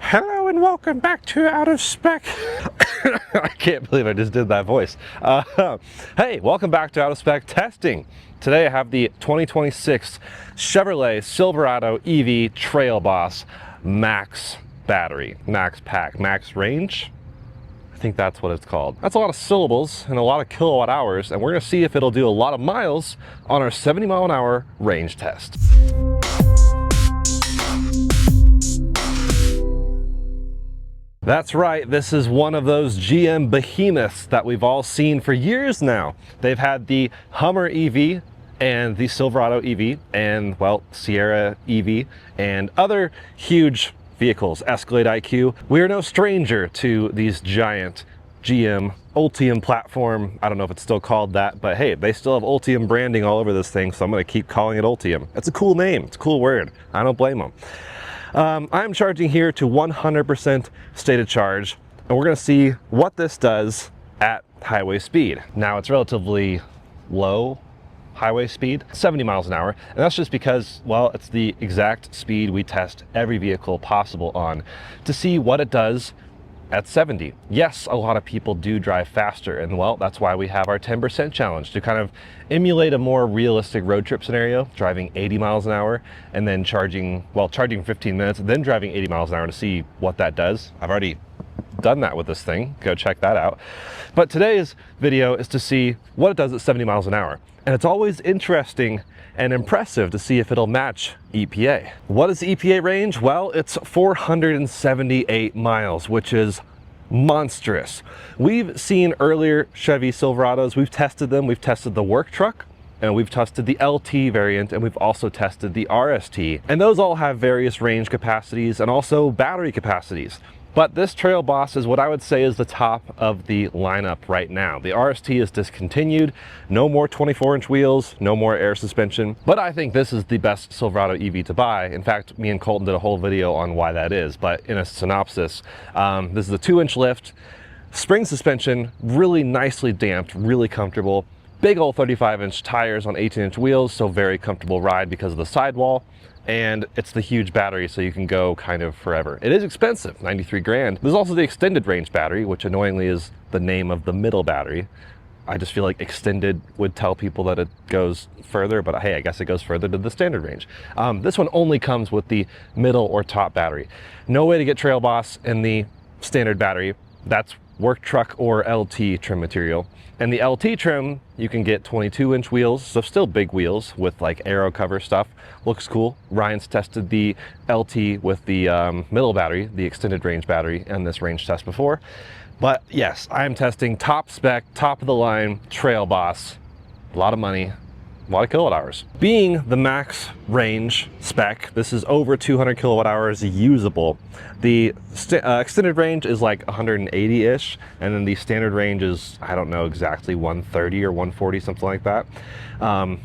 Hello and welcome back to Out of Spec. I can't believe I just did that voice. Hey, welcome back to Out of Spec Testing. Today I have the 2026 Chevrolet Silverado EV Trail Boss Max Battery, Max Pack, Max Range. I think that's what it's called. That's a lot of syllables and a lot of kilowatt hours, and we're gonna see if it'll do a lot of miles on our 70-mile-an-hour range test. That's right, this is one of those GM behemoths that we've all seen for years now. They've had the Hummer EV and the Silverado EV and, well, Sierra EV and other huge vehicles, Escalade IQ. We are no stranger to these giant GM Ultium platform. I don't know if it's still called that, but hey, they still have Ultium branding all over this thing, so I'm gonna keep calling it Ultium. It's a cool name, it's a cool word. I don't blame them. I'm charging here to 100% state of charge, and we're gonna see what this does at highway speed. Now it's relatively low highway speed, 70 miles an hour, and that's just because, well, it's the exact speed we test every vehicle possible on to see what it does at 70. Yes, a lot of people do drive faster, and well, that's why we have our 10% challenge to kind of emulate a more realistic road trip scenario, driving 80 miles an hour and then charging 15 minutes, then driving 80 miles an hour to see what that does. I've already done that with this thing, go check that out. But today's video is to see what it does at 70 miles an hour. And it's always interesting and impressive to see if it'll match EPA. What is the EPA range? Well, it's 478 miles, which is monstrous. We've seen earlier Chevy Silverados, we've tested them, we've tested the work truck, and we've tested the LT variant, and we've also tested the RST. And those all have various range capacities and also battery capacities. But this Trail Boss is what I would say is the top of the lineup right now. The RST is discontinued, no more 24-inch wheels, no more air suspension, but I think this is the best Silverado EV to buy. In fact, me and Colton did a whole video on why that is, but in a synopsis, this is a 2-inch lift, spring suspension, really nicely damped, really comfortable, big old 35-inch tires on 18-inch wheels, so very comfortable ride because of the sidewall. And it's the huge battery, so you can go kind of forever. It is expensive, 93 grand. There's also the extended range battery, which annoyingly is the name of the middle battery. I just feel like extended would tell people that it goes further, but hey, I guess it goes further to the standard range. This one only comes with the middle or top battery. No way to get Trail Boss in the standard battery. That's work truck or LT trim material. And the LT trim, you can get 22-inch wheels, so still big wheels with like aero cover stuff. Looks cool. Ryan's tested the LT with the middle battery, the extended range battery, and this range test before. But yes, I am testing top spec, top of the line Trail Boss. A lot of money, a lot of kilowatt hours. Being the max range spec, this is over 200 kilowatt hours usable. The extended range is like 180-ish, and then the standard range is, I don't know exactly, 130 or 140, something like that,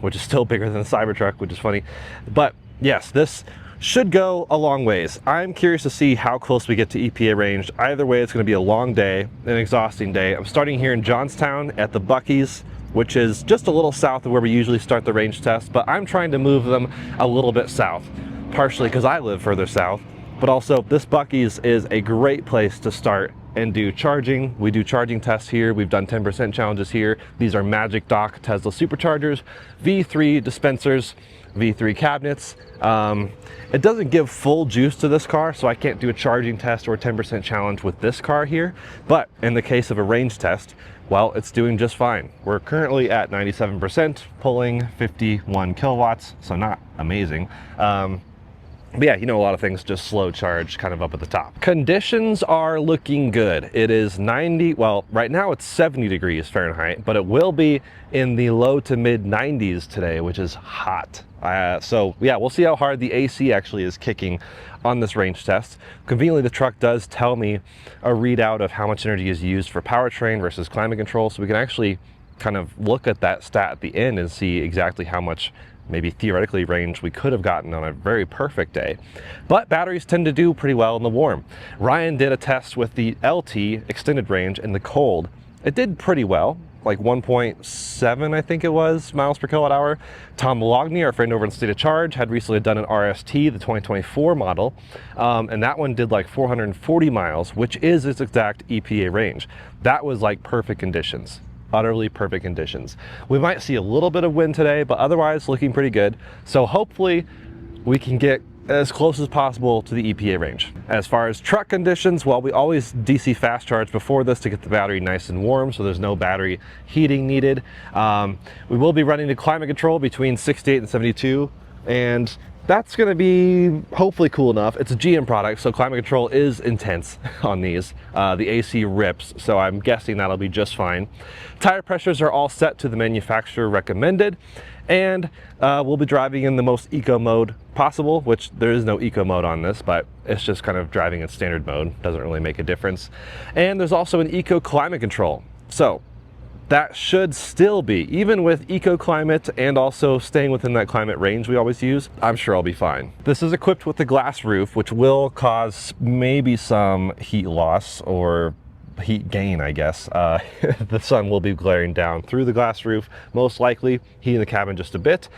which is still bigger than the Cybertruck, which is funny. But yes, this should go a long ways. I'm curious to see how close we get to EPA range. Either way, it's gonna be a long day, an exhausting day. I'm starting here in Johnstown at the Buc-ee's, which is just a little south of where we usually start the range test, but I'm trying to move them a little bit south, partially because I live further south, but also this Buc-ee's is a great place to start and do charging. We do charging tests here. We've done 10% challenges here. These are Magic Dock Tesla superchargers, V3 dispensers, V3 cabinets. It doesn't give full juice to this car, so I can't do a charging test or a 10% challenge with this car here, but in the case of a range test, well, it's doing just fine. We're currently at 97%, pulling 51 kilowatts, so not amazing. But yeah, you know, a lot of things just slow charge kind of up at the top. Conditions are looking good. It is 90, well, right now it's 70 degrees Fahrenheit, but it will be in the low to mid 90s today, which is hot. So yeah, we'll see how hard the AC actually is kicking on this range test. Conveniently, the truck does tell me a readout of how much energy is used for powertrain versus climate control, so we can actually kind of look at that stat at the end and see exactly how much maybe theoretically range we could have gotten on a very perfect day. But batteries tend to do pretty well in the warm. Ryan did a test with the LT extended range in the cold. It did pretty well, like 1.7, I think it was, miles per kilowatt hour. Tom Logney, our friend over in State of Charge, had recently done an RST, the 2024 model, and that one did like 440 miles, which is its exact EPA range. That was like perfect conditions. Utterly perfect conditions. We might see a little bit of wind today, but otherwise looking pretty good. So hopefully we can get as close as possible to the EPA range. As far as truck conditions, well, we always DC fast charge before this to get the battery nice and warm, so there's no battery heating needed. We will be running the climate control between 68 and 72, and that's going to be hopefully cool enough. It's a GM product, so climate control is intense on these. The AC rips, so I'm guessing that'll be just fine. Tire pressures are all set to the manufacturer recommended, and we'll be driving in the most eco mode possible, which there is no eco mode on this, but it's just kind of driving in standard mode. Doesn't really make a difference. And there's also an eco climate control. So that should still be, even with eco climate and also staying within that climate range we always use, I'm sure I'll be fine. This is equipped with the glass roof, which will cause maybe some heat loss or heat gain, I guess. The sun will be glaring down through the glass roof, most likely heating the cabin just a bit.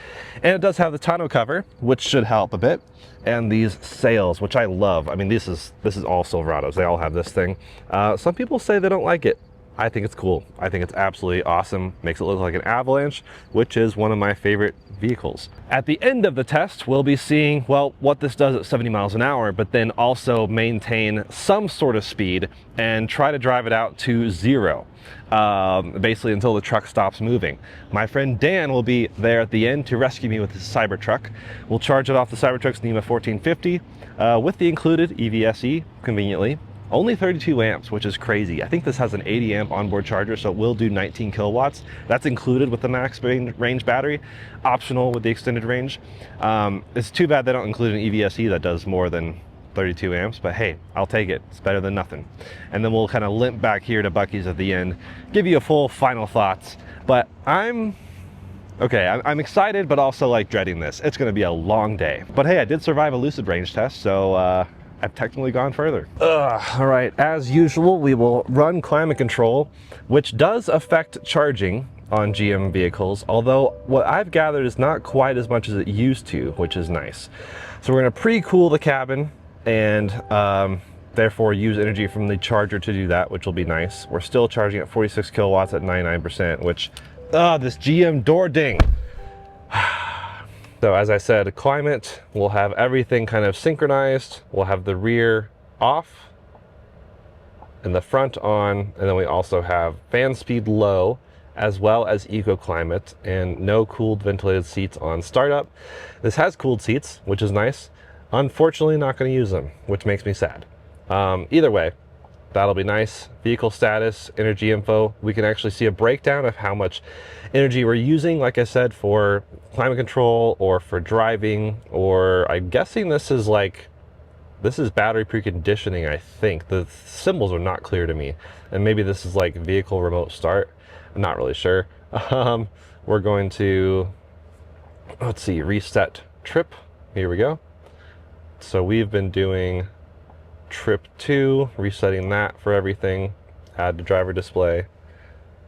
And it does have the tonneau cover, which should help a bit. And these sails, which I love. I mean, this is all Silverados. They all have this thing. Some people say they don't like it. I think it's cool. I think it's absolutely awesome. Makes it look like an Avalanche, which is one of my favorite vehicles. At the end of the test, we'll be seeing, well, what this does at 70 miles an hour, but then also maintain some sort of speed and try to drive it out to 0, basically until the truck stops moving. My friend Dan will be there at the end to rescue me with his Cybertruck. We'll charge it off the Cybertruck's NEMA 1450 with the included EVSE, conveniently. Only 32 amps, which is crazy. I think this has an 80 amp onboard charger, so it will do 19 kilowatts. That's included with the max range battery, optional with the extended range. It's too bad they don't include an EVSE that does more than 32 amps, but hey, I'll take it. It's better than nothing. And then we'll kind of limp back here to Buc-ee's at the end, give you a full final thoughts. But I'm excited, but also like dreading this. It's gonna be a long day. But hey, I did survive a lucid range test, so I've technically gone further. All right, as usual, we will run climate control, which does affect charging on GM vehicles, although what I've gathered is not quite as much as it used to, which is nice. So we're gonna pre-cool the cabin and therefore use energy from the charger to do that, which will be nice. We're still charging at 46 kilowatts at 99%, which, this GM door ding. So as I said, climate, we'll have everything kind of synchronized. We'll have the rear off and the front on, and then we also have fan speed low, as well as eco climate, and no cooled ventilated seats on startup. This has cooled seats, which is nice. Unfortunately, not going to use them, which makes me sad. Either way, that'll be nice. Vehicle status, energy info. We can actually see a breakdown of how much energy we're using, like I said, for climate control or for driving, or I'm guessing this is battery preconditioning, I think. The symbols are not clear to me. And maybe this is like vehicle remote start. I'm not really sure. We're going to, let's see, reset trip. Here we go. So we've been doing trip 2, resetting that for everything, add to driver display.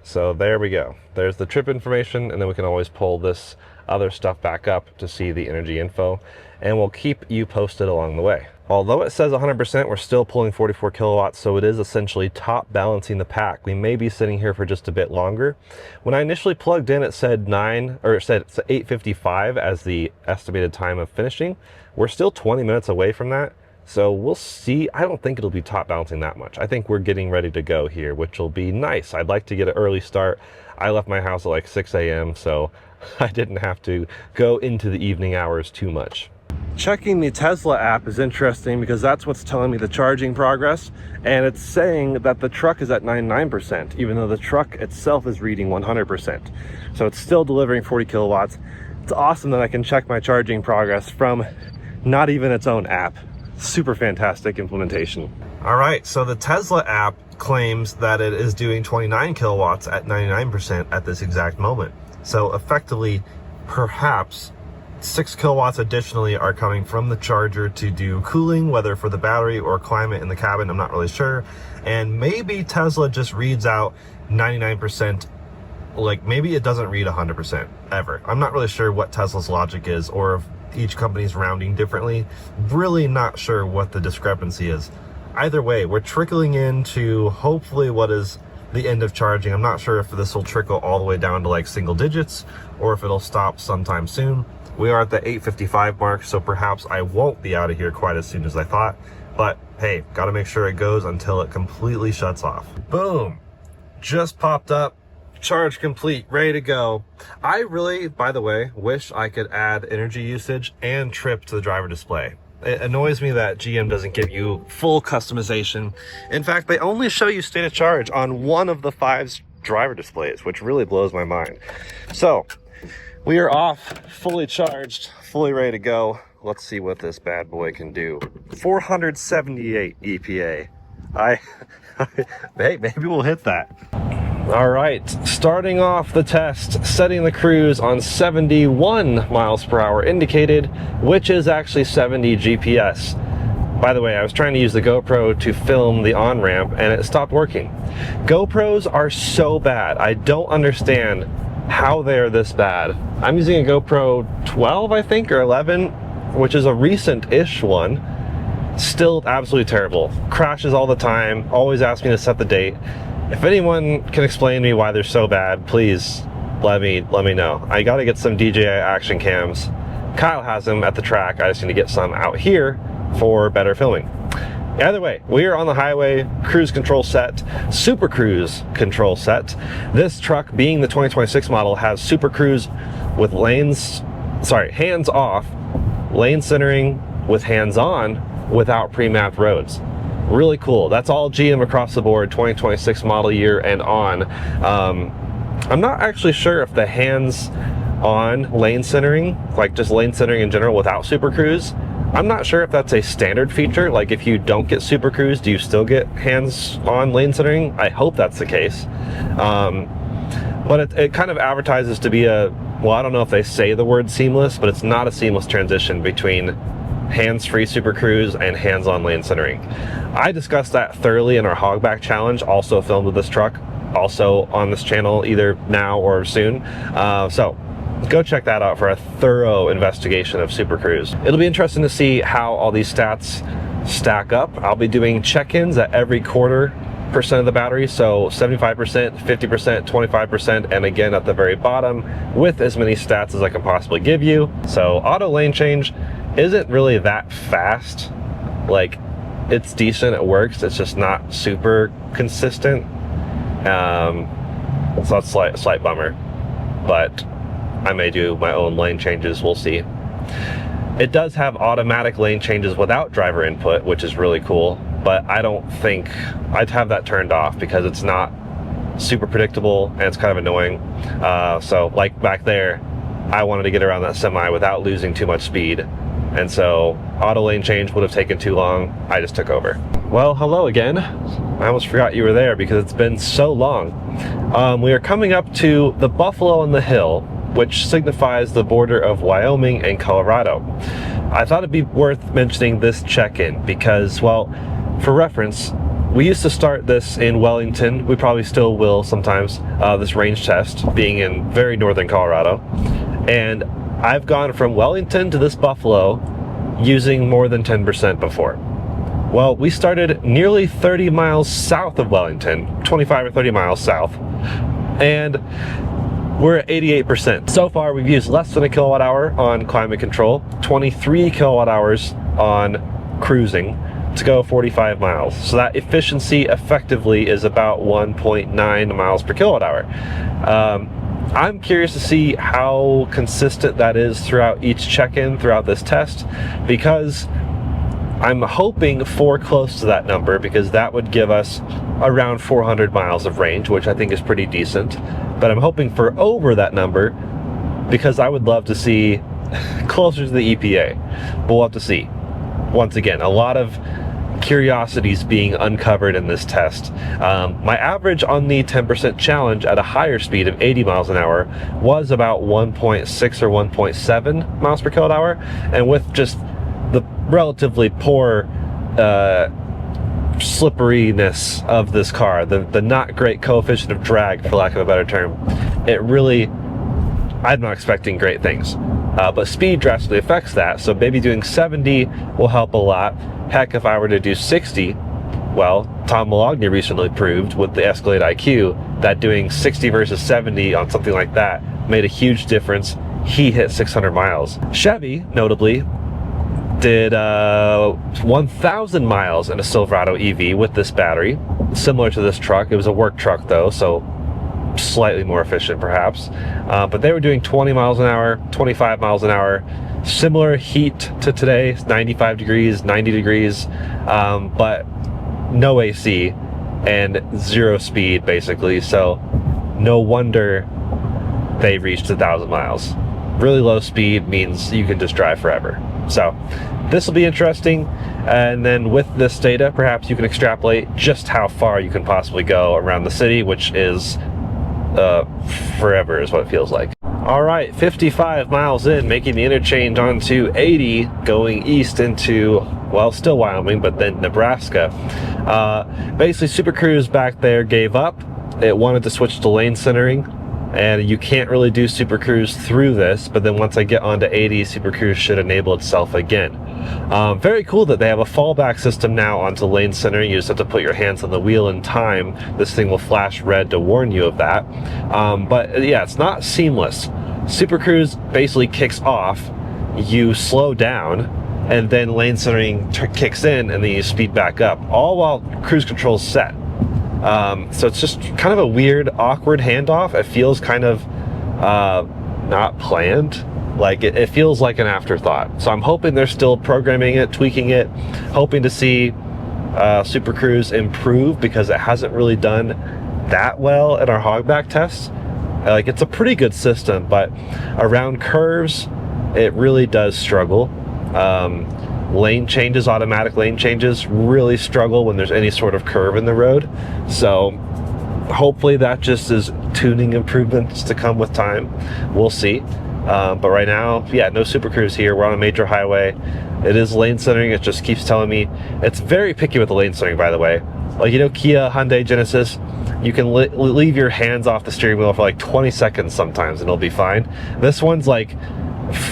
So there we go. There's the trip information, and then we can always pull this other stuff back up to see the energy info, and we'll keep you posted along the way. Although it says 100%, we're still pulling 44 kilowatts, so it is essentially top balancing the pack. We may be sitting here for just a bit longer. When I initially plugged in, it said 8:55 as the estimated time of finishing. We're still 20 minutes away from that. So we'll see. I don't think it'll be top balancing that much. I think we're getting ready to go here, which will be nice. I'd like to get an early start. I left my house at like 6 a.m., so I didn't have to go into the evening hours too much. Checking the Tesla app is interesting because that's what's telling me the charging progress, and it's saying that the truck is at 99%, even though the truck itself is reading 100%. So it's still delivering 40 kilowatts. It's awesome that I can check my charging progress from not even its own app. Super fantastic implementation. All right, so the Tesla app claims that it is doing 29 kilowatts at 99% at this exact moment. So effectively, perhaps 6 kilowatts additionally are coming from the charger to do cooling, whether for the battery or climate in the cabin, I'm not really sure. And maybe Tesla just reads out 99% like maybe it doesn't read 100% ever. I'm not really sure what Tesla's logic is, or if each company's rounding differently. Really not sure what the discrepancy is. Either way, we're trickling into hopefully what is the end of charging. I'm not sure if this will trickle all the way down to like single digits or if it'll stop sometime soon. We are at the 8:55 mark, so perhaps I won't be out of here quite as soon as I thought. But hey, gotta make sure it goes until it completely shuts off. Boom! Just popped up, charge complete, ready to go. I really, by the way, wish I could add energy usage and trip to the driver display. It annoys me that GM doesn't give you full customization. In fact, they only show you state of charge on one of the 5 driver displays, which really blows my mind. So, we are off, fully charged, fully ready to go. Let's see what this bad boy can do. 478 EPA. Hey, maybe we'll hit that. All right, starting off the test, setting the cruise on 71 miles per hour indicated, which is actually 70 GPS. By the way, I was trying to use the GoPro to film the on-ramp and it stopped working. GoPros are so bad. I don't understand how they're this bad. I'm using a GoPro 12, I think, or 11, which is a recent-ish one. Still absolutely terrible. Crashes all the time, always ask me to set the date. If anyone can explain to me why they're so bad, please let me know. I gotta get some DJI action cams. Kyle has them at the track. I just need to get some out here for better filming. Either way, we are on the highway, cruise control set, super cruise control set. This truck, being the 2026 model, has super cruise with hands off, lane centering with hands on, without pre-mapped roads. Really cool. That's all GM across the board, 2026 model year and on. I'm not actually sure if the hands-on lane centering, like just lane centering in general without Super Cruise, I'm not sure if that's a standard feature. Like if you don't get Super Cruise, do you still get hands-on lane centering? I hope that's the case. But it kind of advertises to be well, I don't know if they say the word seamless, but it's not a seamless transition between hands-free Super Cruise and hands-on lane centering. I discussed that thoroughly in our Hogback Challenge, also filmed with this truck, also on this channel either now or soon. So go check that out for a thorough investigation of Super Cruise. It'll be interesting to see how all these stats stack up. I'll be doing check-ins at every quarter% of the battery, so 75%, 50%, 25%, and again at the very bottom with as many stats as I can possibly give you. So auto lane change isn't really that fast. Like, it's decent, it works, it's just not super consistent. So that's a slight bummer, but I may do my own lane changes, we'll see. It does have automatic lane changes without driver input, which is really cool, but I don't think I'd have that turned off because it's not super predictable and it's kind of annoying. So like back there, I wanted to get around that semi without losing too much speed, and so auto lane change would have taken too long. I just took over. Well, hello again. I almost forgot you were there because it's been so long. We are coming up to the Buffalo on the Hill, which signifies the border of Wyoming and Colorado. I thought it'd be worth mentioning this check-in because, well, for reference, we used to start this in Wellington. We probably still will sometimes, this range test, being in very northern Colorado. And I've gone from Wellington to this Buffalo using more than 10% before. Well, we started nearly 30 miles south of Wellington, 25 or 30 miles south, and we're at 88%. So far, we've used less than a kilowatt hour on climate control, 23 kilowatt hours on cruising to go 45 miles. So that efficiency effectively is about 1.9 miles per kilowatt hour. I'm curious to see how consistent that is throughout each check-in, throughout this test, because I'm hoping for close to that number, because that would give us around 400 miles of range, which I think is pretty decent. But I'm hoping for over that number because I would love to see closer to the EPA. But we'll have to see. Once again, a lot of curiosities being uncovered in this test. My average on the 10% challenge at a higher speed of 80 miles an hour was about 1.6 or 1.7 miles per kilowatt hour, and with just the relatively poor slipperiness of this car, the not great coefficient of drag, for lack of a better term, it really, I'm not expecting great things. But speed drastically affects that, so maybe doing 70 will help a lot. Heck, if I were to do 60, well, Tom Malogny recently proved with the Escalade IQ that doing 60 versus 70 on something like that made a huge difference. He hit 600 miles. Chevy, notably, did 1,000 miles in a Silverado EV with this battery, similar to this truck. It was a work truck though, so slightly more efficient perhaps. But they were doing 20 miles an hour, 25 miles an hour, similar heat to today, 95 degrees, 90 degrees, but no AC and zero speed basically. So no wonder they reached 1,000 miles. Really low speed means you can just drive forever. So this will be interesting, and then with this data perhaps you can extrapolate just how far you can possibly go around the city, which is forever is what it feels like. All right, 55 miles in, making the interchange onto 80 going east into, well, still Wyoming, but then Nebraska. Basically Super Cruise back there gave up. It wanted to switch to lane centering, and you can't really do Super Cruise through this, but then once I get onto 80, Super Cruise should enable itself again. Very cool that they have a fallback system now onto lane centering. You just have to put your hands on the wheel in time. This thing will flash red to warn you of that. But yeah, it's not seamless. Super Cruise basically kicks off, you slow down, and then lane centering kicks in, and then you speed back up, all while cruise control's set. So it's just kind of a weird, awkward handoff. It feels kind of not planned. Like it feels like an afterthought. So I'm hoping they're still programming it, tweaking it, hoping to see Super Cruise improve, because it hasn't really done that well in our hogback tests. Like, it's a pretty good system, but around curves, it really does struggle. Lane changes, automatic lane changes, really struggle when there's any sort of curve in the road. So hopefully that just is tuning improvements to come with time. We'll see. But right now, yeah, no Super Cruise here. We're on a major highway. It is lane centering. It just keeps telling me. It's very picky with the lane centering, by the way. Like, you know, Kia, Hyundai, Genesis, you can leave your hands off the steering wheel for like 20 seconds sometimes and it'll be fine. This one's like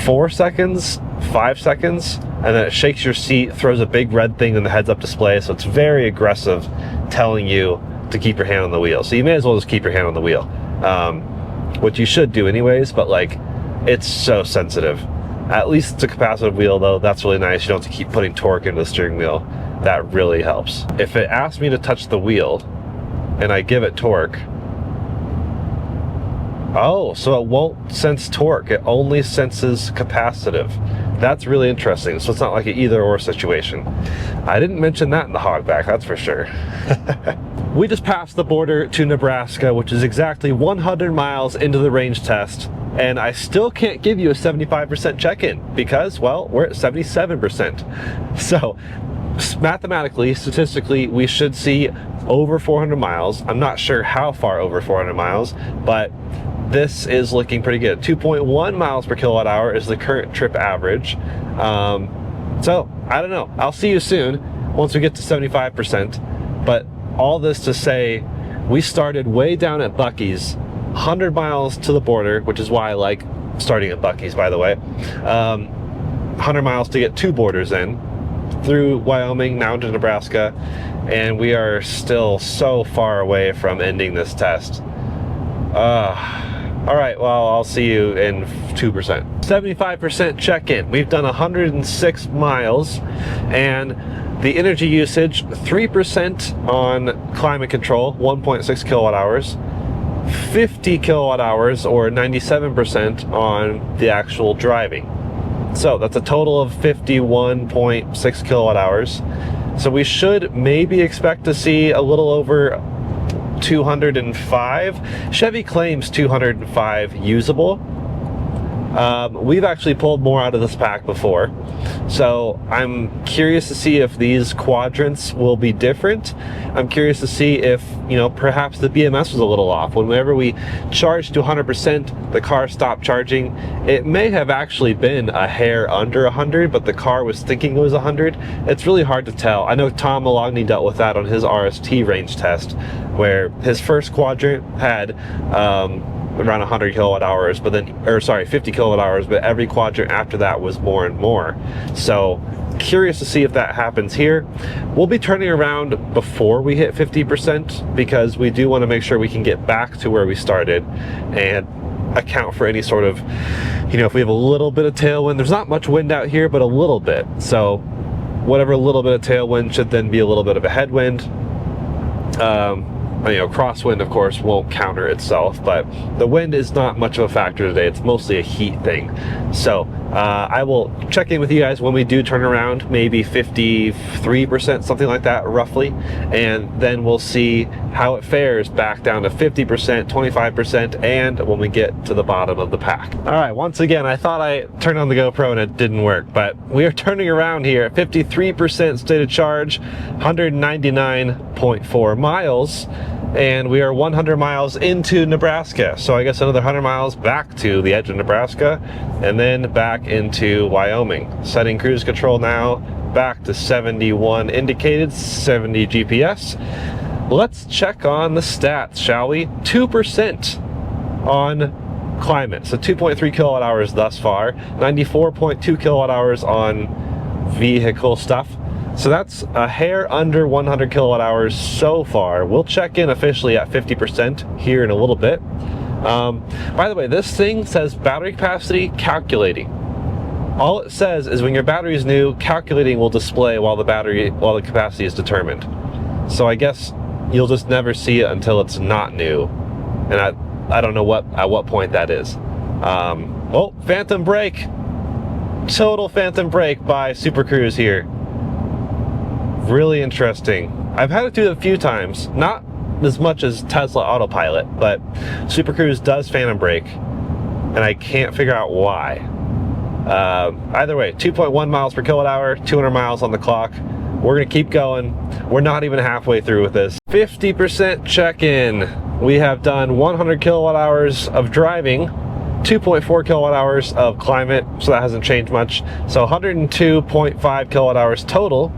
4 seconds, 5 seconds, and then it shakes your seat, throws a big red thing in the heads-up display, so it's very aggressive, telling you to keep your hand on the wheel. So you may as well just keep your hand on the wheel, which you should do anyways, but like, it's so sensitive. At least it's a capacitive wheel though. That's really nice. You don't have to keep putting torque into the steering wheel. That really helps. If it asks me to touch the wheel and I give it torque, oh, so it won't sense torque. It only senses capacitive. That's really interesting. So it's not like an either or situation. I didn't mention that in the hogback, that's for sure. We just passed the border to Nebraska, which is exactly 100 miles into the range test. And I still can't give you a 75% check-in because, well, we're at 77%. So mathematically, statistically, we should see over 400 miles. I'm not sure how far over 400 miles, but this is looking pretty good. 2.1 miles per kilowatt hour is the current trip average. So I don't know. I'll see you soon once we get to 75%. But all this to say, we started way down at Buc-ee's, 100 miles to the border, which is why I like starting at Buc-ee's, by the way. 100 miles to get 2 borders in, through Wyoming, now to Nebraska, and we are still so far away from ending this test. All right, well, I'll see you in 2%. 75% check-in. We've done 106 miles, and the energy usage, 3% on climate control, 1.6 kilowatt hours, 50 kilowatt hours, or 97% on the actual driving. So that's a total of 51.6 kilowatt hours. So we should maybe expect to see a little over 205. Chevy claims 205 usable. We've actually pulled more out of this pack before, so I'm curious to see if these quadrants will be different. I'm curious to see if, you know, perhaps the BMS was a little off. Whenever we charged to 100%, the car stopped charging. It may have actually been a hair under 100, but the car was thinking it was 100. It's really hard to tell. I know Tom Malogny dealt with that on his RST range test, where his first quadrant had around 100 kilowatt hours, but then, or sorry, 50 kilowatt hours, but every quadrant after that was more and more. So curious to see if that happens here. We'll be turning around before we hit 50% because we do want to make sure we can get back to where we started and account for any sort of, you know, if we have a little bit of tailwind. There's not much wind out here, but a little bit. So whatever little bit of tailwind should then be a little bit of a headwind. You know, crosswind, of course, won't counter itself, but the wind is not much of a factor today. It's mostly a heat thing. So I will check in with you guys when we do turn around, maybe 53%, something like that, roughly, and then we'll see how it fares back down to 50%, 25%, and when we get to the bottom of the pack. All right, once again, I thought I turned on the GoPro and it didn't work, but we are turning around here at 53% state of charge, 199.4 miles. And we are 100 miles into Nebraska. So I guess another 100 miles back to the edge of Nebraska and then back into Wyoming. Setting cruise control now back to 71 indicated, 70 GPS. Let's check on the stats, shall we? 2% on climate. So 2.3 kilowatt hours thus far, 94.2 kilowatt hours on vehicle stuff. So that's a hair under 100 kilowatt hours so far. We'll check in officially at 50% here in a little bit. By the way, this thing says battery capacity calculating. All it says is when your battery is new, calculating will display while the capacity is determined. So I guess you'll just never see it until it's not new. And I don't know at what point that is. Oh, phantom brake. Total phantom brake by Super Cruise here. Really interesting. I've had to do it a few times, not as much as Tesla Autopilot, but Super Cruise does phantom brake, and I can't figure out why. Either way, 2.1 miles per kilowatt hour, 200 miles on the clock. We're gonna keep going. We're not even halfway through with this. 50% check-in. We have done 100 kilowatt hours of driving, 2.4 kilowatt hours of climate, so that hasn't changed much. So 102.5 kilowatt hours total,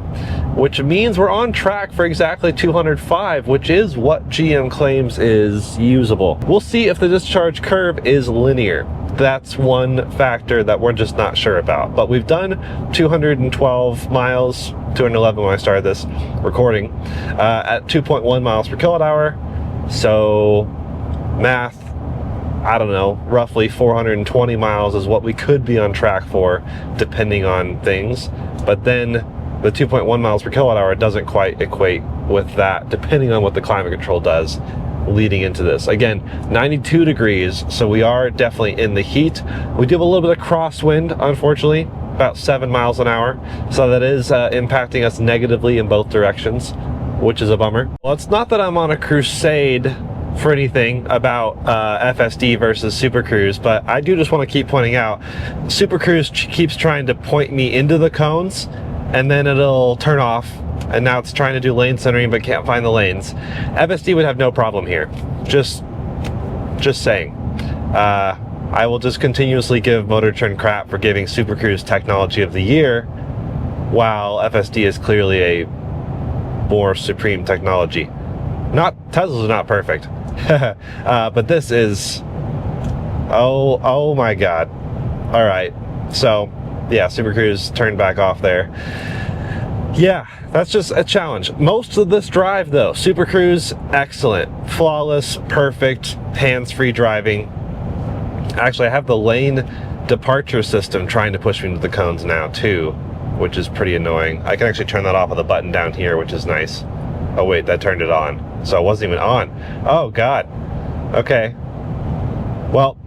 which means we're on track for exactly 205, which is what GM claims is usable. We'll see if the discharge curve is linear. That's one factor that we're just not sure about. But we've done 212 miles, 211 when I started this recording, at 2.1 miles per kilowatt hour. So math, I don't know, roughly 420 miles is what we could be on track for, depending on things. But then the 2.1 miles per kilowatt hour doesn't quite equate with that, depending on what the climate control does leading into this. Again, 92 degrees, so we are definitely in the heat. We do have a little bit of crosswind, unfortunately, about 7 miles an hour. So that is impacting us negatively in both directions, which is a bummer. Well, it's not that I'm on a crusade for anything about FSD versus Super Cruise, but I do just want to keep pointing out, Super Cruise keeps trying to point me into the cones, and then it'll turn off, and now it's trying to do lane centering but can't find the lanes. FSD would have no problem here. Just saying. I will just continuously give Motor Trend crap for giving Super Cruise Technology of the Year, while FSD is clearly a more supreme technology. Teslas are not perfect, but this is, oh my god. All right, so yeah, Super Cruise turned back off there. Yeah, that's just a challenge. Most of this drive though, Super Cruise, excellent, flawless, perfect, hands-free driving. Actually, I have the lane departure system trying to push me into the cones now too, which is pretty annoying. I can actually turn that off with a button down here, which is nice. Oh wait, that turned it on. So it wasn't even on. Oh god. Okay. Well,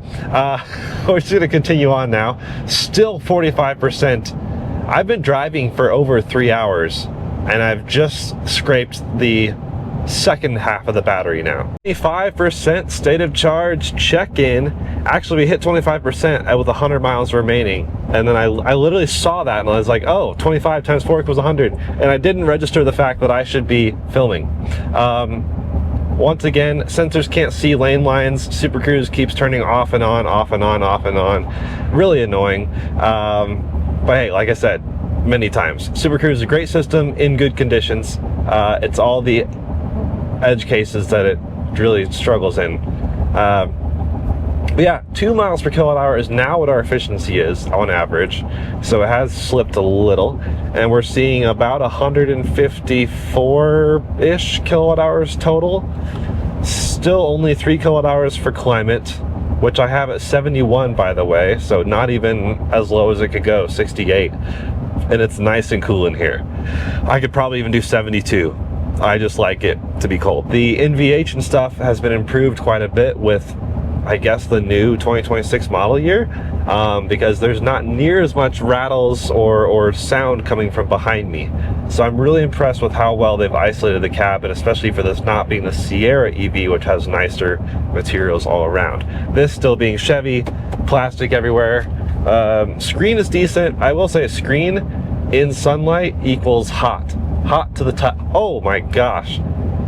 we're just gonna continue on now. Still 45%. I've been driving for over 3 hours, and I've just scraped the second half of the battery now. 25% state of charge check-in. Actually, we hit 25% with 100 miles remaining, and then I literally saw that and I was like, oh, 25 times 4 equals 100, and I didn't register the fact that I should be filming. Once again, sensors can't see lane lines. Super Cruise keeps turning off and on, off and on, off and on. Really annoying. But hey, like I said many times, Super Cruise is a great system in good conditions. It's all the edge cases that it really struggles in. But yeah, 2 miles per kilowatt hour is now what our efficiency is on average. So it has slipped a little, and we're seeing about 154-ish kilowatt hours total. Still only 3 kilowatt hours for climate, which I have at 71, by the way, so not even as low as it could go, 68. And it's nice and cool in here. I could probably even do 72. I just like it to be cold. The NVH and stuff has been improved quite a bit with, I guess, the new 2026 model year, because there's not near as much rattles or sound coming from behind me. So I'm really impressed with how well they've isolated the cabin, especially for this not being the Sierra EV, which has nicer materials all around. This still being Chevy, plastic everywhere. Screen is decent. I will say a screen in sunlight equals hot. Hot to the top. Oh my gosh.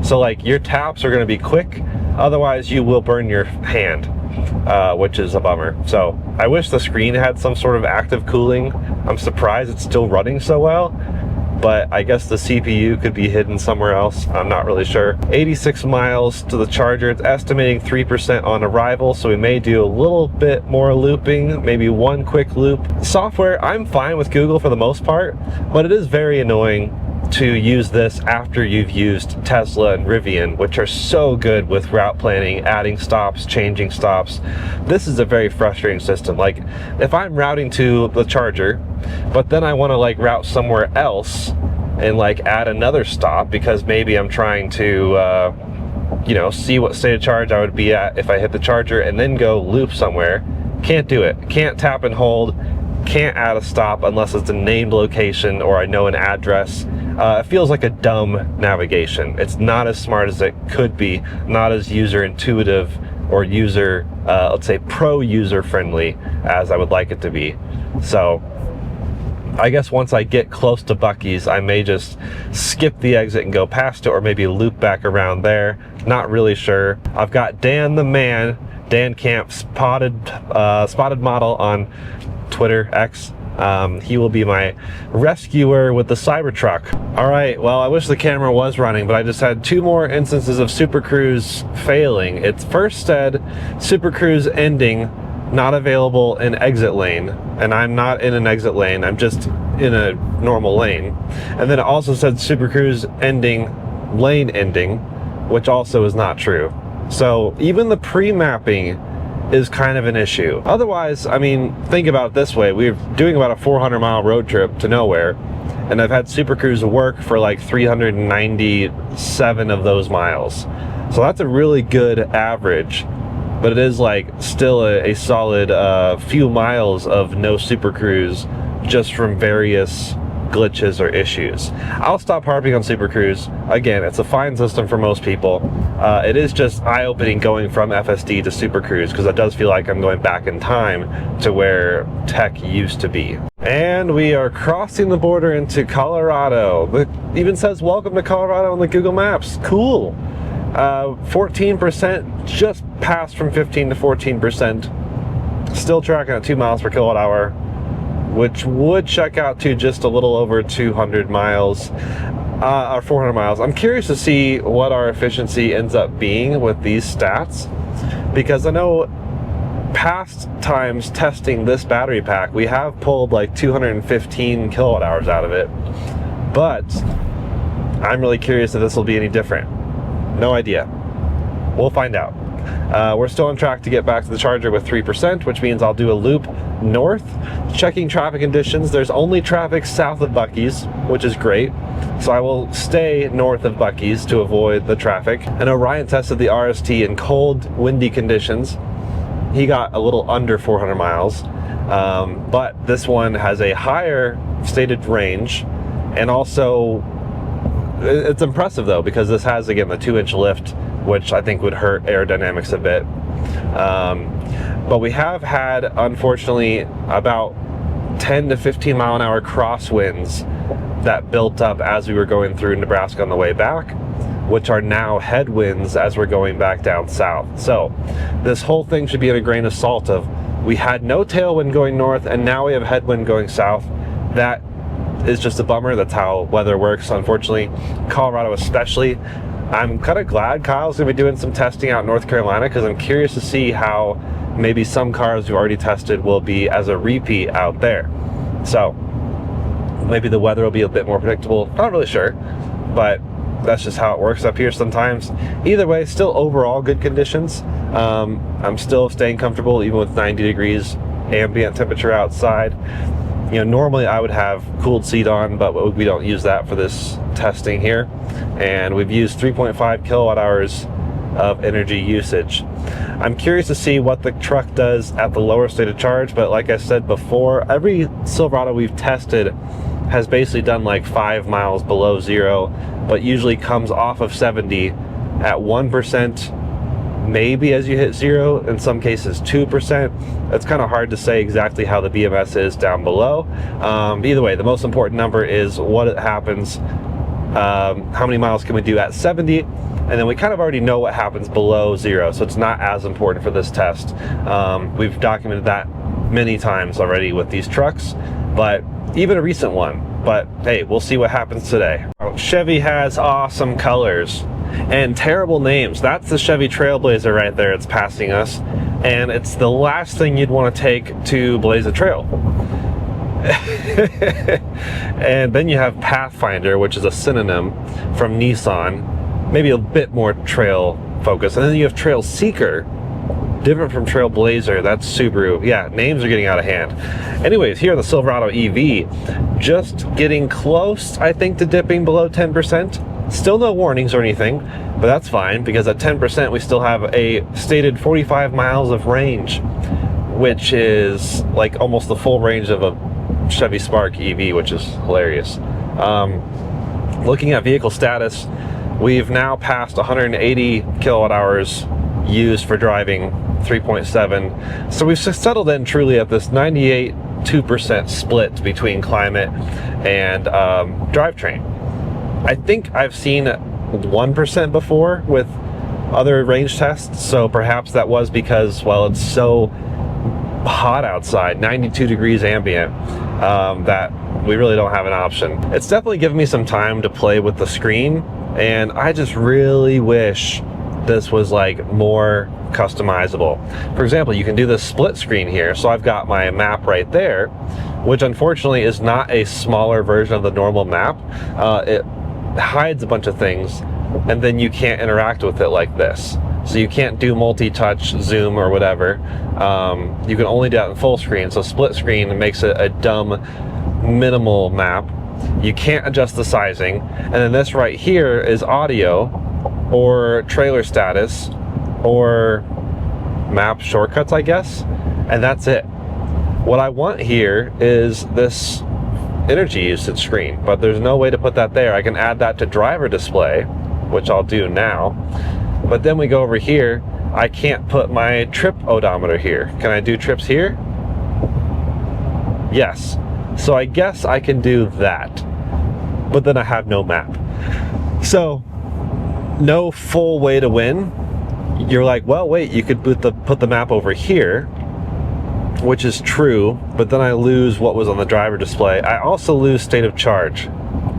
So like your taps are going to be quick, otherwise you will burn your hand, which is a bummer. So I wish the screen had some sort of active cooling. I'm surprised it's still running so well, but I guess the CPU could be hidden somewhere else. I'm not really sure. 86 miles to the charger. It's estimating 3% on arrival, so we may do a little bit more looping, maybe one quick loop. Software, I'm fine with Google for the most part, but it is very annoying to use this after you've used Tesla and Rivian, which are so good with route planning, adding stops, changing stops. This is a very frustrating system. Like, if I'm routing to the charger, but then I want to like route somewhere else and like add another stop because maybe I'm trying to you know, see what state of charge I would be at if I hit the charger and then go loop somewhere. Can't do it. Can't tap and hold. Can't add a stop unless it's a named location or I know an address. It feels like a dumb navigation. It's not as smart as it could be, not as user intuitive or user, let's say pro user friendly as I would like it to be. So I guess once I get close to Buc-ee's, I may just skip the exit and go past it, or maybe loop back around there. Not really sure. I've got Dan the Man, Dan Camp, spotted model on Twitter, X. He will be my rescuer with the Cybertruck. All right, well, I wish the camera was running, but I just had 2 more instances of Super Cruise failing. It first said Super Cruise ending, not available in exit lane, and I'm not in an exit lane, I'm just in a normal lane. And then it also said Super Cruise ending, lane ending, which also is not true. So even the pre-mapping is kind of an issue. Otherwise, I mean, think about it this way. We're doing about a 400-mile road trip to nowhere, and I've had Super Cruise work for like 397 of those miles. So that's a really good average, but it is like still a solid few miles of no Super Cruise just from various glitches or issues. I'll stop harping on Super Cruise. Again, it's a fine system for most people. It is just eye-opening going from FSD to Super Cruise, because it does feel like I'm going back in time to where tech used to be. And we are crossing the border into Colorado. It even says welcome to Colorado on the Google Maps. Cool. 14%, just passed from 15 to 14%. Still tracking at 2 miles per kilowatt hour, which would check out to just a little over 200 miles, or 400 miles. I'm curious to see what our efficiency ends up being with these stats, because I know past times testing this battery pack, we have pulled like 215 kilowatt hours out of it, but I'm really curious if this will be any different. No idea. We'll find out. We're still on track to get back to the charger with 3%, which means I'll do a loop north, checking traffic conditions. There's only traffic south of Buc-ee's, which is great. So I will stay north of Buc-ee's to avoid the traffic. And Orion tested the RST in cold, windy conditions. He got a little under 400 miles, but this one has a higher stated range, and also it's impressive though, because this has, again, the 2-inch lift, which I think would hurt aerodynamics a bit. But we have had, unfortunately, about 10 to 15 mile an hour crosswinds that built up as we were going through Nebraska on the way back, which are now headwinds as we're going back down south. So this whole thing should be in a grain of salt of, we had no tailwind going north and now we have headwind going south. That is just a bummer. That's how weather works, unfortunately. Colorado especially. I'm kind of glad Kyle's gonna be doing some testing out in North Carolina, because I'm curious to see how maybe some cars we've already tested will be as a repeat out there. So maybe the weather will be a bit more predictable. Not really sure, but that's just how it works up here sometimes. Either way, still overall good conditions. I'm still staying comfortable even with 90 degrees ambient temperature outside. You know, normally I would have cooled seat on, but we don't use that for this testing here. And we've used 3.5 kilowatt hours of energy usage. I'm curious to see what the truck does at the lower state of charge, but like I said before, every Silverado we've tested has basically done like 5 miles below zero, but usually comes off of 70 at 1%, maybe as you hit zero, in some cases 2%. It's kind of hard to say exactly how the BMS is down below. Either way, the most important number is what happens, how many miles can we do at 70, and then we kind of already know what happens below zero, so it's not as important for this test. We've documented that many times already with these trucks, but even a recent one. But hey, we'll see what happens today. Chevy has awesome colors and terrible names. That's the Chevy Trailblazer right there. It's passing us, and it's the last thing you'd want to take to blaze a trail. And then you have Pathfinder, which is a synonym from Nissan, maybe a bit more trail focused. And then you have Trail Seeker, different from Trailblazer. That's Subaru. Yeah, names are getting out of hand. Anyways, here on the Silverado EV, just getting close, I think, to dipping below 10%. Still no warnings or anything, but that's fine, because at 10% we still have a stated 45 miles of range, which is like almost the full range of a Chevy Spark EV, which is hilarious. Looking at vehicle status, we've now passed 180 kilowatt hours used for driving, 3.7. So we've settled in truly at this 98-2% split between climate and drivetrain. I think I've seen 1% before with other range tests, so perhaps that was because, well, it's so hot outside, 92 degrees ambient, that we really don't have an option. It's definitely given me some time to play with the screen, and I just really wish this was like more customizable. For example, you can do this split screen here. So I've got my map right there, which unfortunately is not a smaller version of the normal map. It hides a bunch of things, and then you can't interact with it like this. So you can't do multi-touch, zoom, or whatever. You can only do that in full screen. So split screen makes it a dumb, minimal map. You can't adjust the sizing. And then this right here is audio, or trailer status, or map shortcuts, I guess. And that's it. What I want here is this energy usage screen, but there's no way to put that there. I can add that to driver display, which I'll do now. But then we go over here, I can't put my trip odometer here. Can I do trips here? Yes. So I guess I can do that, but then I have no map. So no full way to win. You're like, well, wait, you could put the map over here, which is true, but then I lose what was on the driver display. I also lose state of charge.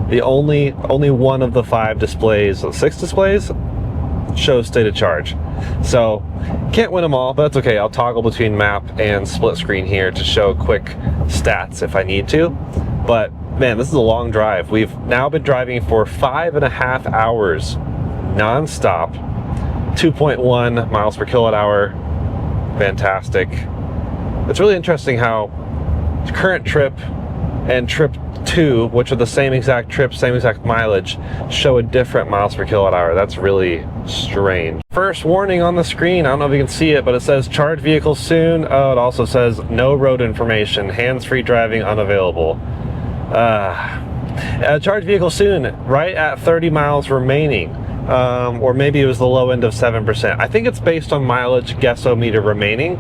The only one of the 5 displays, 6 displays, shows state of charge. So can't win them all, but that's okay. I'll toggle between map and split screen here to show quick stats if I need to. But man, this is a long drive. We've now been driving for 5.5 hours non-stop, 2.1 miles per kilowatt hour. Fantastic. It's really interesting how current trip and trip 2, which are the same exact trip, same exact mileage, show a different miles per kilowatt hour. That's really strange. First warning on the screen, I don't know if you can see it, but it says charge vehicle soon. Oh, it also says no road information, hands-free driving unavailable. Charge vehicle soon, right at 30 miles remaining. Or maybe it was the low end of 7%. I think it's based on mileage guessometer remaining.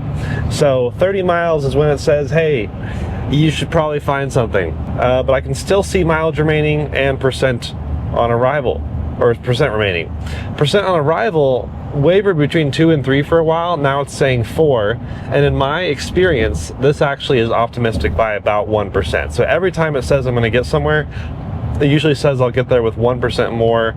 So 30 miles is when it says, hey, you should probably find something. But I can still see mileage remaining and percent on arrival, or percent remaining. Percent on arrival wavered between 2 and 3 for a while. Now it's saying 4. And in my experience, this actually is optimistic by about 1%. So every time it says I'm going to get somewhere, it usually says I'll get there with 1% more,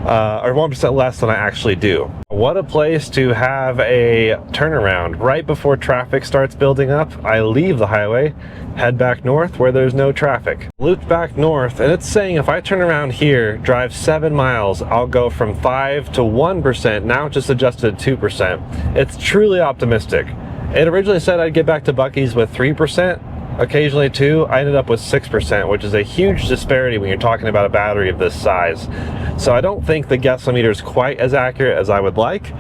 or 1% less than I actually do. What a place to have a turnaround. Right before traffic starts building up, I leave the highway, head back north where there's no traffic. Looped back north, and it's saying if I turn around here, drive 7 miles, I'll go from 5 to 1%, now it's just adjusted to 2%. It's truly optimistic. It originally said I'd get back to Buc-ee's with 3%, occasionally 2. I ended up with 6%, which is a huge disparity when you're talking about a battery of this size. So I don't think the gasometer is quite as accurate as I would like,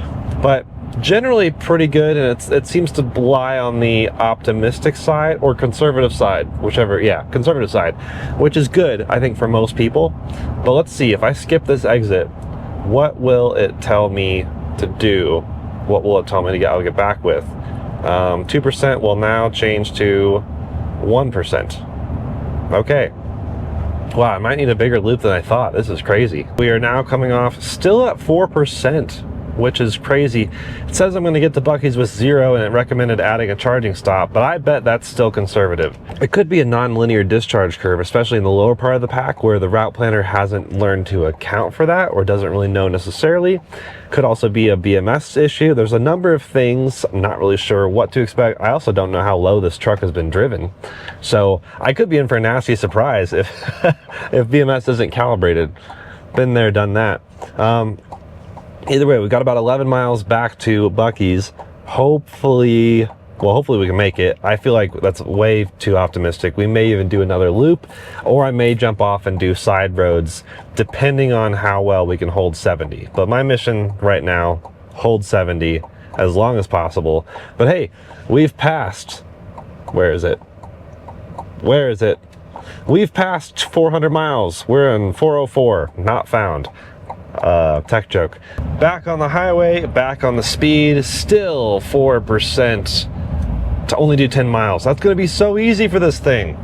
but generally pretty good, and it seems to lie on the optimistic side or conservative side, whichever. Yeah, conservative side, which is good, I think, for most people. But let's see, if I skip this exit, what will it tell me to do? What will it tell me to I'll get back with? 2% will now change to 1%. Okay. Wow, I might need a bigger loop than I thought. This is crazy. We are now coming off still at 4%, which is crazy. It says I'm going to get to Buc-ee's with 0, and it recommended adding a charging stop, but I bet that's still conservative. It could be a non-linear discharge curve, especially in the lower part of the pack where the route planner hasn't learned to account for that or doesn't really know necessarily. Could also be a BMS issue. There's a number of things. I'm not really sure what to expect. I also don't know how low this truck has been driven. So I could be in for a nasty surprise if, if BMS isn't calibrated. Been there, done that. Either way, we've got about 11 miles back to Buc-ee's. Hopefully we can make it. I feel like that's way too optimistic. We may even do another loop, or I may jump off and do side roads, depending on how well we can hold 70. But my mission right now, hold 70 as long as possible. But hey, we've passed, where is it? Where is it? We've passed 400 miles. We're in 404, not found. Tech joke. Back on the highway, back on the speed, still 4% to only do 10 miles. That's going to be so easy for this thing.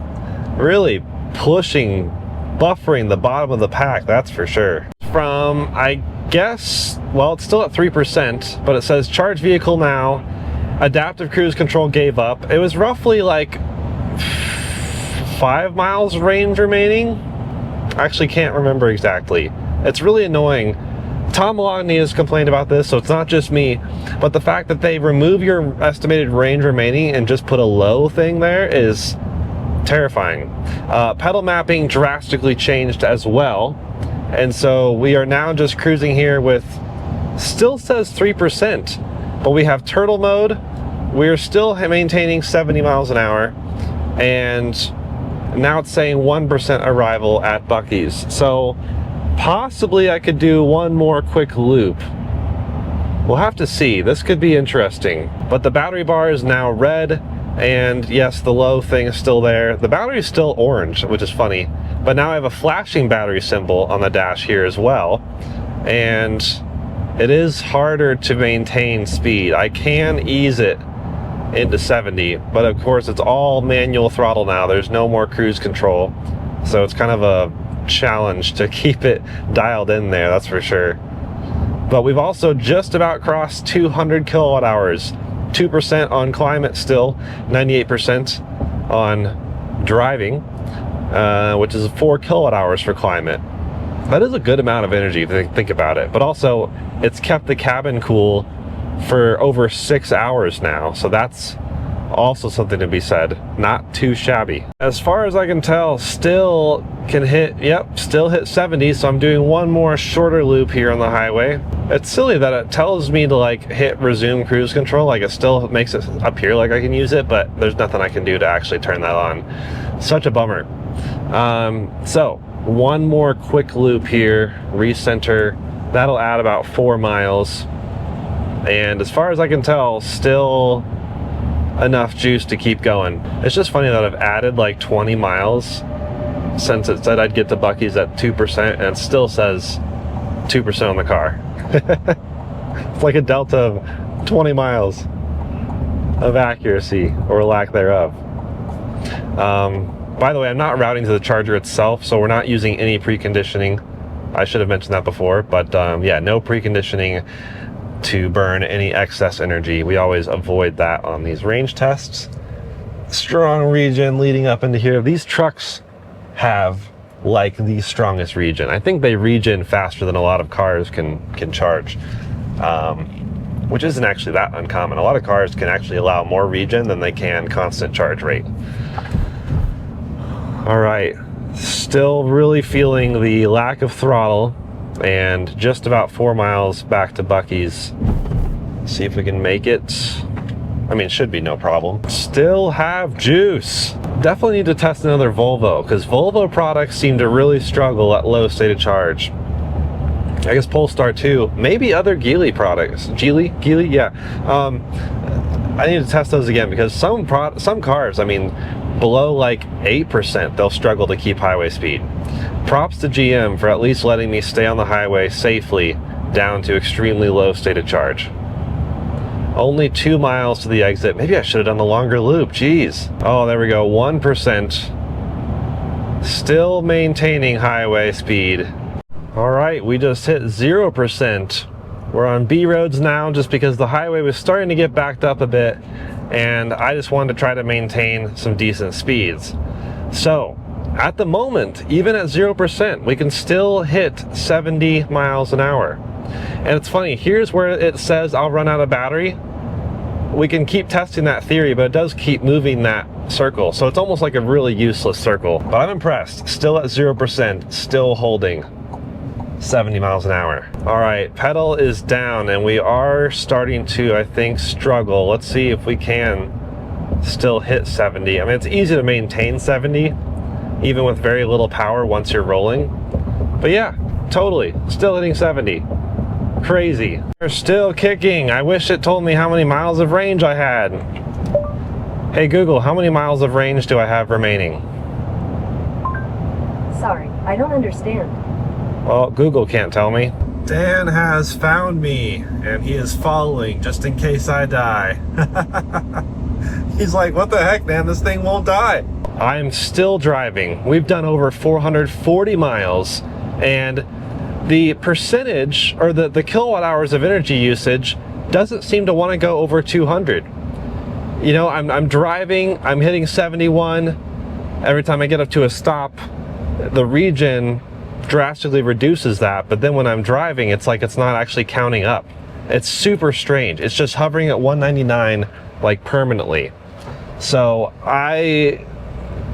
Really pushing, buffering the bottom of the pack, that's for sure. From, I guess, well, it's still at 3%, but it says charge vehicle now, adaptive cruise control gave up. It was roughly like 5 miles range remaining. I actually can't remember exactly. It's really annoying. Tom Malogny has complained about this, so it's not just me, but the fact that they remove your estimated range remaining and just put a low thing there is terrifying. Pedal mapping drastically changed as well, and so we are now just cruising here with, still says 3%, but we have turtle mode. We're still maintaining 70 miles an hour, and now it's saying 1% arrival at Buc-ee's. So possibly I could do one more quick loop. We'll have to see. This could be interesting. But the battery bar is now red, and yes, the low thing is still there. The battery is still orange, which is funny. But now I have a flashing battery symbol on the dash here as well. And it is harder to maintain speed. I can ease it into 70, but of course it's all manual throttle now. There's no more cruise control. So it's kind of a challenge to keep it dialed in there, that's for sure. But we've also just about crossed 200 kilowatt hours. 2% on climate still, 98% on driving, which is 4 kilowatt hours for climate. That is a good amount of energy if you think about it. But also, it's kept the cabin cool for over 6 hours now, so that's also something to be said. Not too shabby. As far as I can tell, still can hit, yep, still hit 70, so I'm doing one more shorter loop here on the highway. It's silly that it tells me to like hit resume cruise control, like it still makes it appear like I can use it, but there's nothing I can do to actually turn that on. Such a bummer. So one more quick loop here, recenter, that'll add about 4 miles, and as far as I can tell, still enough juice to keep going. It's just funny that I've added like 20 miles since it said I'd get to Buc-ee's at 2%, and it still says 2% on the car. It's like a delta of 20 miles of accuracy, or lack thereof. By the way, I'm not routing to the charger itself, so we're not using any preconditioning. I should have mentioned that before, but yeah, no preconditioning to burn any excess energy. We always avoid that on these range tests. Strong regen leading up into here. These trucks have like the strongest regen. I think they regen faster than a lot of cars can charge. which isn't actually that uncommon. A lot of cars can actually allow more regen than they can constant charge rate. All right, still really feeling the lack of throttle, and just about 4 miles back to Buc-ee's. See if we can make it. I mean, it should be no problem. Still have juice. Definitely need to test another Volvo, because Volvo products seem to really struggle at low state of charge. I guess Polestar too. Maybe other Geely products. Geely, yeah. I need to test those again, because some cars, I mean, below like 8%, they'll struggle to keep highway speed. Props to GM for at least letting me stay on the highway safely down to extremely low state of charge. Only 2 miles to the exit. Maybe I should have done the longer loop. Jeez. Oh, there we go. 1%. Still maintaining highway speed. All right, we just hit 0%. We're on B roads now just because the highway was starting to get backed up a bit, and I just wanted to try to maintain some decent speeds. So at the moment, even at 0%, we can still hit 70 miles an hour. And it's funny, here's where it says I'll run out of battery. We can keep testing that theory, but it does keep moving that circle. So it's almost like a really useless circle. But I'm impressed, still at 0%, still holding 70 miles an hour. All right, pedal is down, and we are starting to, I think, struggle. Let's see if we can still hit 70. I mean, it's easy to maintain 70, even with very little power once you're rolling. But yeah, totally, still hitting 70. Crazy. We're still kicking. I wish it told me how many miles of range I had. Hey Google, how many miles of range do I have remaining? Sorry, I don't understand. Well, Google can't tell me. Dan has found me, and he is following just in case I die. He's like, what the heck, man? This thing won't die. I'm still driving. We've done over 440 miles, and the percentage, or the kilowatt hours of energy usage doesn't seem to want to go over 200. You know, I'm driving, I'm hitting 71. Every time I get up to a stop, the regen drastically reduces that, but then when I'm driving, it's like it's not actually counting up. It's super strange. It's just hovering at 199 like permanently. So I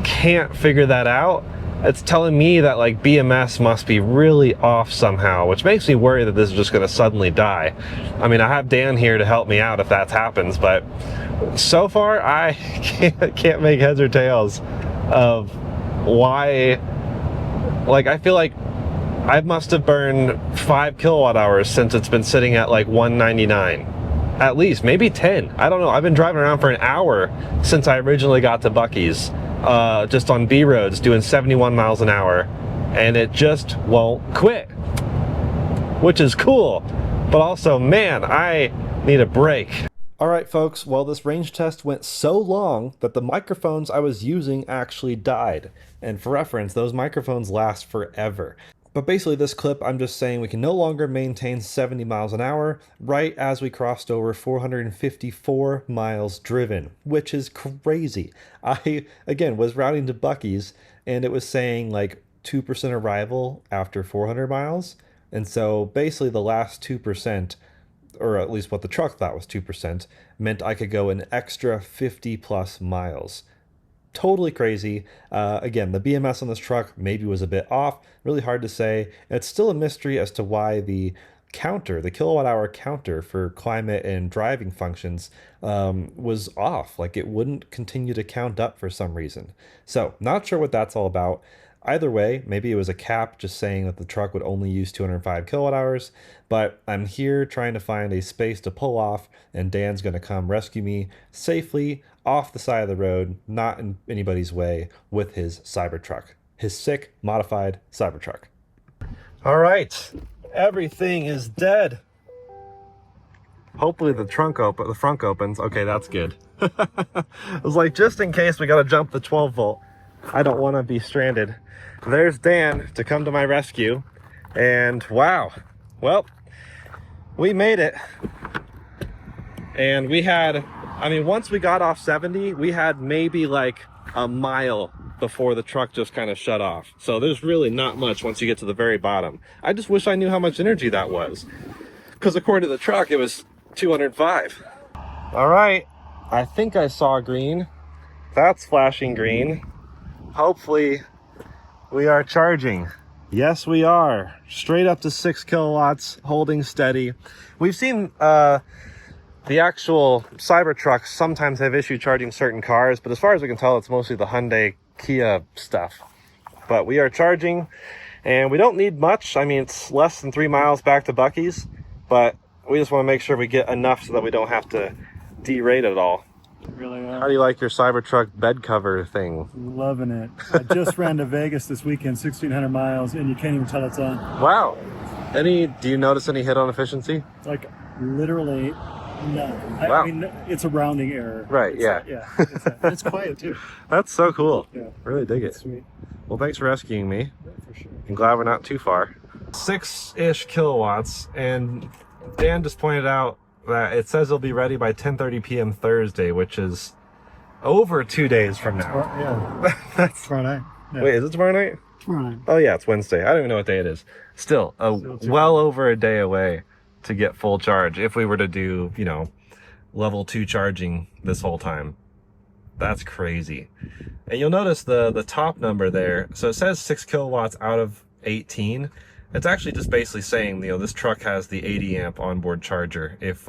can't figure that out. It's telling me that like BMS must be really off somehow, which makes me worry that this is just going to suddenly die. I mean, I have Dan here to help me out if that happens, but so far I can't make heads or tails of why. Like, I feel like I must have burned 5 kilowatt hours since it's been sitting at like 199. At least, maybe 10. I don't know. I've been driving around for an hour since I originally got to Buc-ee's, just on B roads doing 71 miles an hour, and it just won't quit, which is cool. But also, man, I need a break. All right, folks, well, this range test went so long that the microphones I was using actually died. And for reference, those microphones last forever. But basically this clip, I'm just saying we can no longer maintain 70 miles an hour right as we crossed over 454 miles driven, which is crazy. I, again, was routing to Buc-ee's, and it was saying like 2% arrival after 400 miles. And so basically the last 2%, or at least what the truck thought was 2%, meant I could go an extra 50 plus miles. Totally crazy. Again, the BMS on this truck maybe was a bit off, really hard to say. It's still a mystery as to why the counter, the kilowatt hour counter for climate and driving functions was off. Like it wouldn't continue to count up for some reason. So not sure what that's all about. Either way, maybe it was a cap just saying that the truck would only use 205 kilowatt hours, but I'm here trying to find a space to pull off, and Dan's going to come rescue me safely off the side of the road, not in anybody's way, with his Cybertruck, his sick, modified Cybertruck. All right, everything is dead. Hopefully the front opens. Okay, that's good. I was like, just in case we got to jump the 12 volt. I don't want to be stranded. There's Dan to come to my rescue, and wow, well, we made it. And we had, I mean, once we got off 70, we had maybe like a mile before the truck just kind of shut off. So there's really not much once you get to the very bottom. I just wish I knew how much energy that was. because according to the truck, it was 205. All right, I think I saw green. That's flashing green. Hopefully we are charging. Yes, we are. Straight up to 6 kilowatts, holding steady. We've seen the actual Cybertrucks sometimes have issue charging certain cars, but as far as we can tell, it's mostly the Hyundai Kia stuff. But we are charging, and we don't need much. I mean, it's less than 3 miles back to Buc-ee's, but we just want to make sure we get enough so that we don't have to derate it all. Really How do you like your Cybertruck bed cover thing? loving it. I just ran to Vegas this weekend, 1,600 miles, and you can't even tell it's on. Wow. Do you notice any hit on efficiency? Like, literally none. Wow. I mean, it's a rounding error. Right, yeah. It's quiet, too. That's so cool. Yeah. Really dig it. Sweet. Well, thanks for rescuing me. Yeah, for sure. I'm glad we're not too far. 6-ish kilowatts, and Dan just pointed out that it says it'll be ready by 10:30 p.m. Thursday, which is over 2 days from now. Yeah. That's Tomorrow night. Yeah. Wait, is it tomorrow night? Tomorrow night. Oh yeah, it's Wednesday. I don't even know what day it is. Still, well over a day away to get full charge if we were to do, you know, level 2 charging this whole time. That's crazy. And you'll notice the top number there. So it says 6 kilowatts out of 18. It's actually just basically saying, you know, this truck has the 80 amp onboard charger if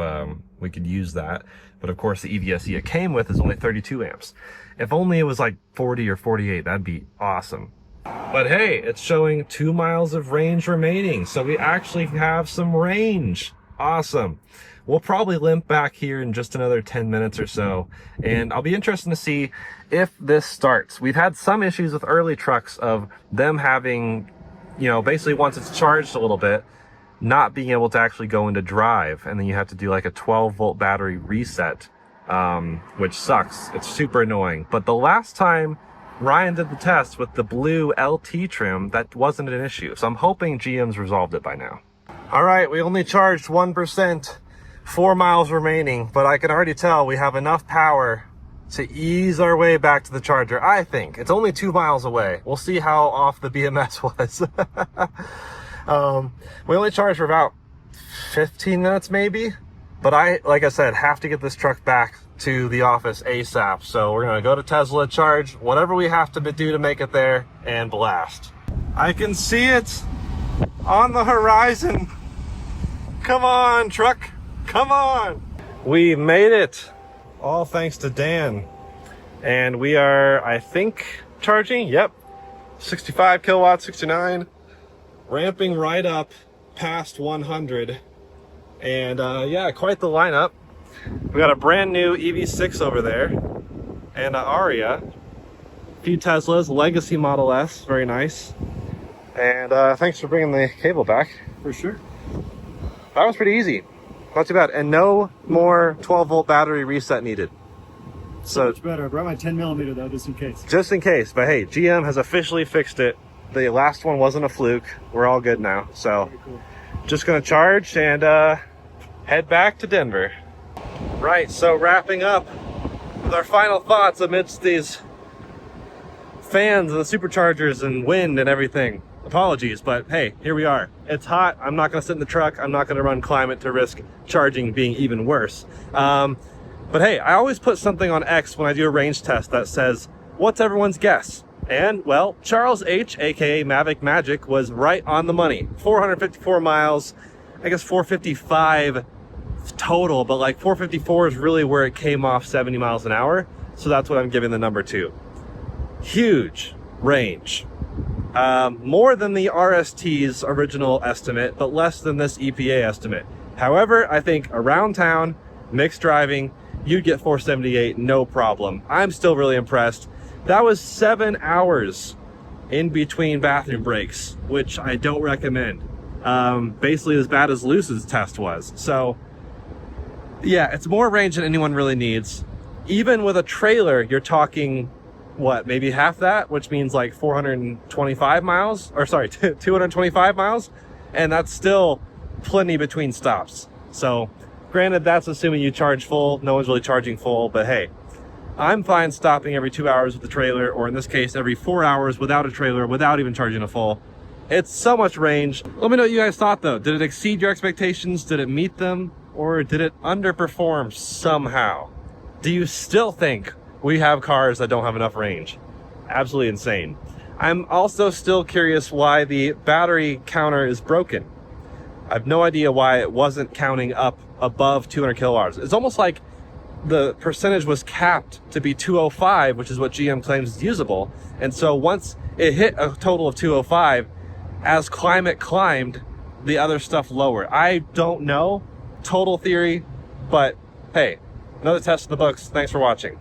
we could use that. But of course the EVSE it came with is only 32 amps. If only it was like 40 or 48, that'd be awesome. But hey, it's showing 2 miles of range remaining. So we actually have some range. Awesome. We'll probably limp back here in just another 10 minutes or so. And I'll be interested to see if this starts. We've had some issues with early trucks of them having, you know, basically once it's charged a little bit, not being able to actually go into drive. And then you have to do like a 12-volt battery reset, which sucks. It's super annoying. But the last time Ryan did the test with the blue LT trim, that wasn't an issue. So I'm hoping GM's resolved it by now. All right, we only charged 1%, 4 miles remaining, but I can already tell we have enough power to ease our way back to the charger. I think it's only 2 miles away. We'll see how off the BMS was. We only charged for about 15 minutes maybe, but like I said, have to get this truck back to the office ASAP. So we're gonna go to Tesla, charge whatever we have to do to make it there, and blast. I can see it on the horizon. Come on, truck, come on. We made it. All thanks to Dan. And we are, I think, charging, yep, 65 kilowatts, 69, ramping right up past 100. And yeah, quite the lineup. We got a brand new EV6 over there, and an Aria, a few Teslas, Legacy Model S, very nice. And thanks for bringing the cable back. For sure. That was pretty easy. Not too bad. And no more 12-volt battery reset needed. So much better. I brought my 10 millimeter though, just in case. Just in case. But hey, GM has officially fixed it. The last one wasn't a fluke. We're all good now. So Cool. just going to charge and head back to Denver. Right, so wrapping up with our final thoughts amidst these fans and the superchargers and wind and everything. Apologies, but hey, here we are. It's hot. I'm not going to sit in the truck. I'm not going to run climate to risk charging being even worse. But hey, I always put something on X when I do a range test that says, what's everyone's guess? And well, Charles H, aka Mavic Magic, was right on the money. 454 miles, I guess 455 total, but like 454 is really where it came off 70 miles an hour. So that's what I'm giving the number to. Huge range. More than the RST's original estimate, but less than this EPA estimate. However, I think around town, mixed driving, you'd get 478, no problem. I'm still really impressed. That was 7 hours in between bathroom breaks, which I don't recommend. Basically as bad as Luce's test was. So yeah, it's more range than anyone really needs. Even with a trailer, you're talking, what, maybe half that, which means like 425 miles, or sorry, 225 miles. And that's still plenty between stops. So granted, that's assuming you charge full. No one's really charging full, but hey, I'm fine stopping every 2 hours with the trailer, or in this case, every 4 hours without a trailer, without even charging a full. It's so much range. Let me know what you guys thought though. Did it exceed your expectations? Did it meet them? Or did it underperform somehow? Do you still think we have cars that don't have enough range? Absolutely insane. I'm also still curious why the battery counter is broken. I have no idea why it wasn't counting up above 200 kilowatts. It's almost like the percentage was capped to be 205, which is what GM claims is usable. And so once it hit a total of 205, as climate climbed, the other stuff lowered. I don't know, total theory, but hey, another test in the books. Thanks for watching.